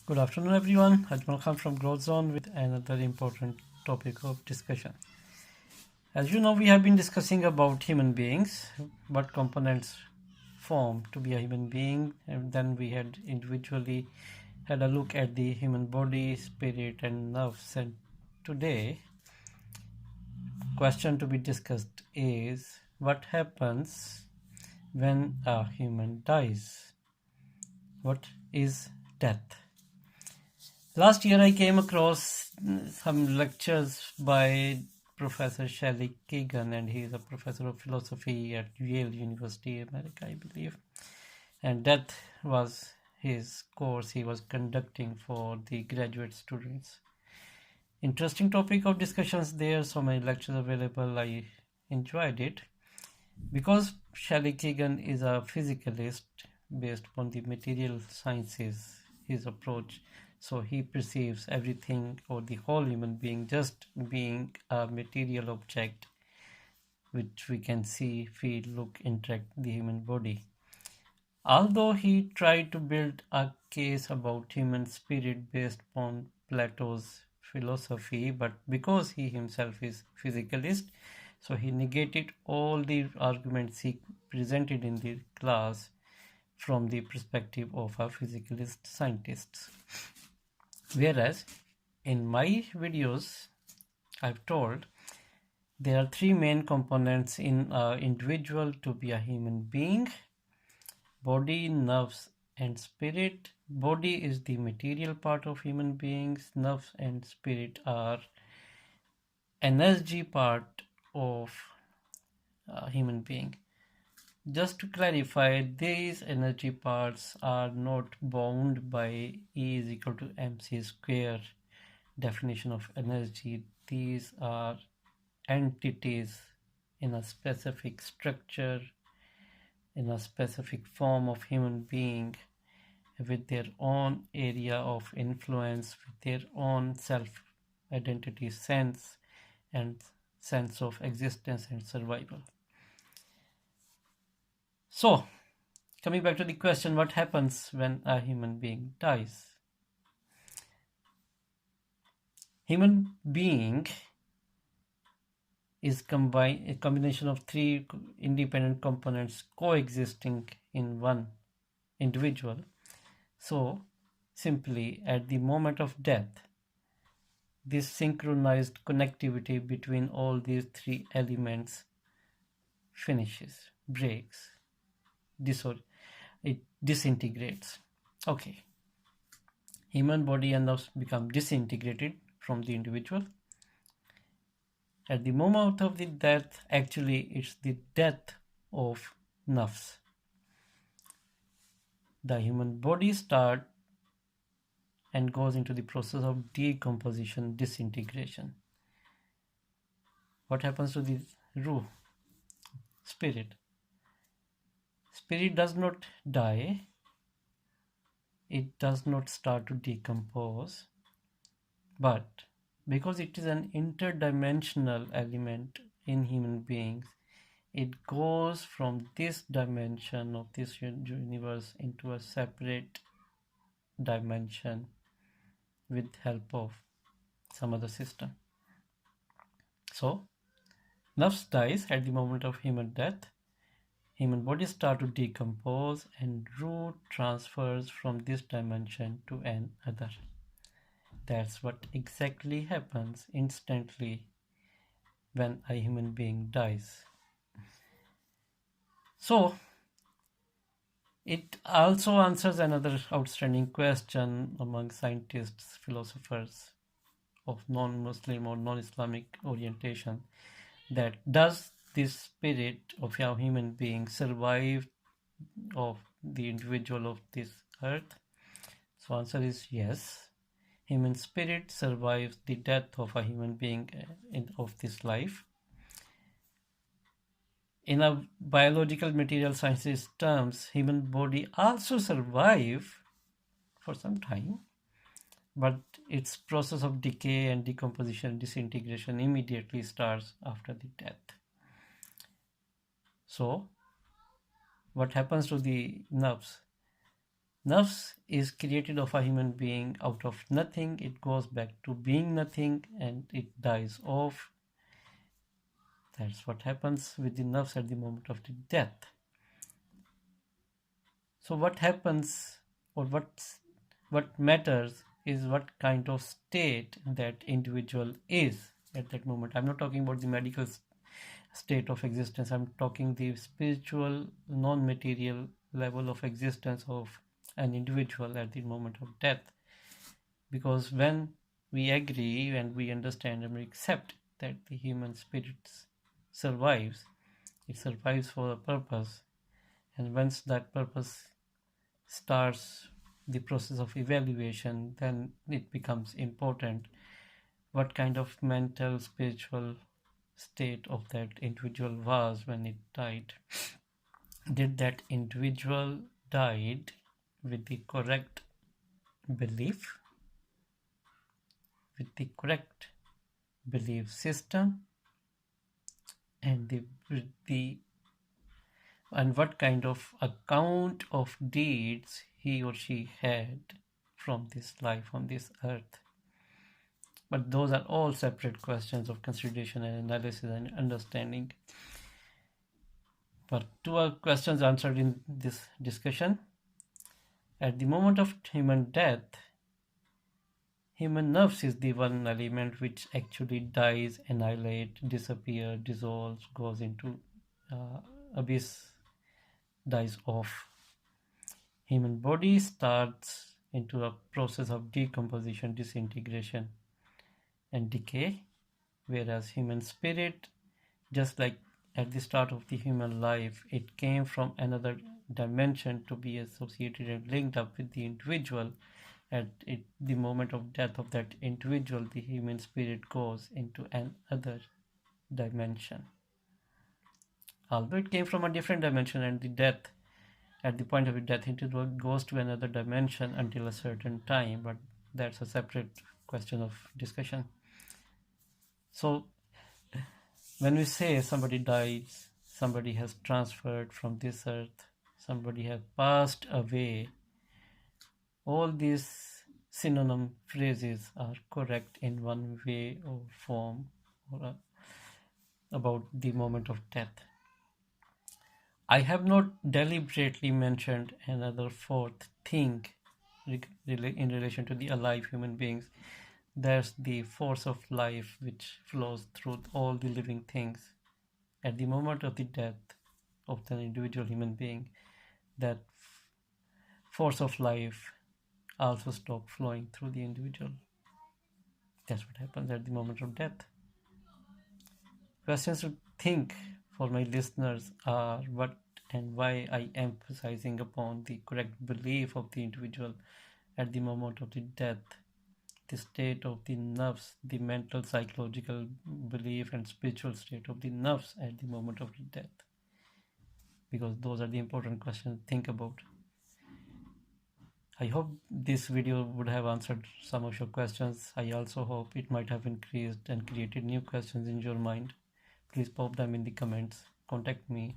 Good afternoon, everyone. Ajmal Khan from GrowthZone with another important topic of discussion. As you know, we have been discussing about human beings, what components form to be a human being, and then we had individually had a look at the human body, spirit, and nerves. And today, question to be discussed is what happens when a human dies? What is death? Last year, I came across some lectures by Professor Shelley Keegan, and he is a professor of philosophy at Yale University, America, I believe. And that was his course he was conducting for the graduate students. Interesting topic of discussions there, so many lectures available. I enjoyed it because Shelley Keegan is a physicalist based on the material sciences, his approach. So he perceives everything or the whole human being just being a material object which we can see, feel, look, interact the human body. Although he tried to build a case about human spirit based on Plato's philosophy, but because he himself is physicalist, so he negated all the arguments he presented in the class from the perspective of a physicalist scientist. Whereas in my videos, I've told there are three main components in an individual to be a human being: body, nerves, and spirit. Body is the material part of human beings. Nerves and spirit are energy part of a human being. Just to clarify, these energy parts are not bound by E is equal to mc square definition of energy. These are entities in a specific structure, in a specific form of human being, with their own area of influence, with their own self identity sense and sense of existence and survival. So, coming back to the question, what happens when a human being dies? Human being is a combination of three independent components coexisting in one individual. So, simply at the moment of death, this synchronized connectivity between all these three elements finishes, breaks, it disintegrates. Okay, human body and nerves become disintegrated from the individual. At the moment of the death, actually it's the death of nerves. The human body starts and goes into the process of decomposition, disintegration. What happens to the ruh, spirit? Spirit does not die, it does not start to decompose, but because it is an interdimensional element in human beings, it goes from this dimension of this universe into a separate dimension with help of some other system. So, nerves dies at the moment of human death. Human body start to decompose and root transfers from this dimension to another. That's what exactly happens instantly when a human being dies. So, it also answers another outstanding question among scientists, philosophers of non-Muslim or non-Islamic orientation, that does this spirit of a human being survive of the individual of this earth? So answer is yes. Human spirit survives the death of a human being of this life. In a biological material sciences terms, human body also survive for some time, but its process of decay and decomposition, disintegration immediately starts after the death. So what happens to the nerves? Nerves is created of a human being out of nothing. It goes back to being nothing and it dies off. That's what happens with the nerves at the moment of the death. So what happens, or what matters is what kind of state that individual is at that moment. I'm not talking about the medical state of existence. I'm talking the spiritual, non-material level of existence of an individual at the moment of death. Because when we agree and we understand and we accept that the human spirit survives, it survives for a purpose, and once that purpose starts the process of evaluation, then it becomes important what kind of mental, spiritual state of that individual was when it died. Did that individual died with the correct belief, with the correct belief system, and the and what kind of account of deeds he or she had from this life on this earth? But those are all separate questions of consideration and analysis and understanding. But two are questions answered in this discussion. At the moment of human death, human nerves is the one element which actually dies, annihilates, disappears, dissolves, goes into abyss, dies off. Human body starts into a process of decomposition, disintegration, and decay, whereas human spirit, just like at the start of the human life, it came from another dimension to be associated and linked up with the individual. At the moment of death of that individual, the human spirit goes into another dimension. Although it came from a different dimension, and the death, at the point of death, it goes to another dimension until a certain time, but that's a separate question of discussion. So when we say somebody dies, somebody has transferred from this earth, somebody has passed away, all these synonym phrases are correct in one way or form or about the moment of death. I have not deliberately mentioned another fourth thing in relation to the alive human beings. There's the force of life which flows through all the living things. At the moment of the death of the individual human being, that force of life also stops flowing through the individual. That's what happens at the moment of death. Questions to think for my listeners are what and why I am emphasizing upon the correct belief of the individual at the moment of the death, the state of the nerves, the mental, psychological belief and spiritual state of the nerves at the moment of the death. Because those are the important questions to think about. I hope this video would have answered some of your questions. I also hope it might have increased and created new questions in your mind. Please pop them in the comments. Contact me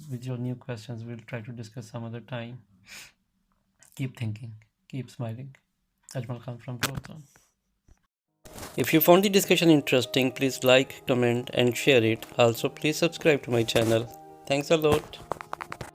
with your new questions. We'll try to discuss some other time. Keep thinking. Keep smiling. Ajmal Khan from GrowthZone. If you found the discussion interesting, please like, comment and share it. Also, please subscribe to my channel. Thanks a lot.